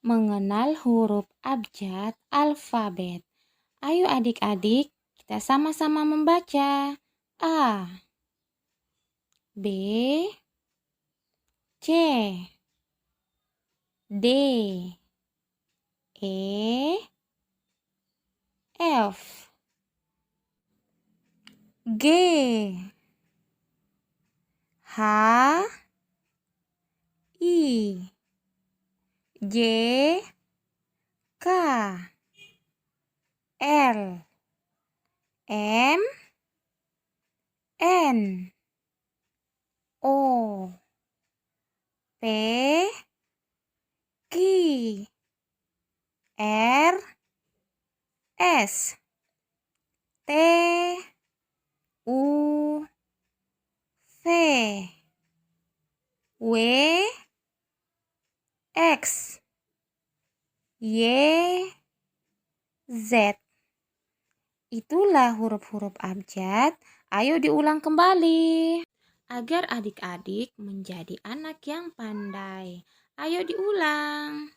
mengenal huruf abjad alfabet. Ayo adik-adik, kita sama-sama membaca. A, B, C, D, E, F, G, H, I, J, K, L, M, N, O, P, Q, R, S, T, U, V, W, X, Y, Z. Itulah huruf-huruf abjad. Ayo diulang kembali agar adik-adik menjadi anak yang pandai. Ayo diulang.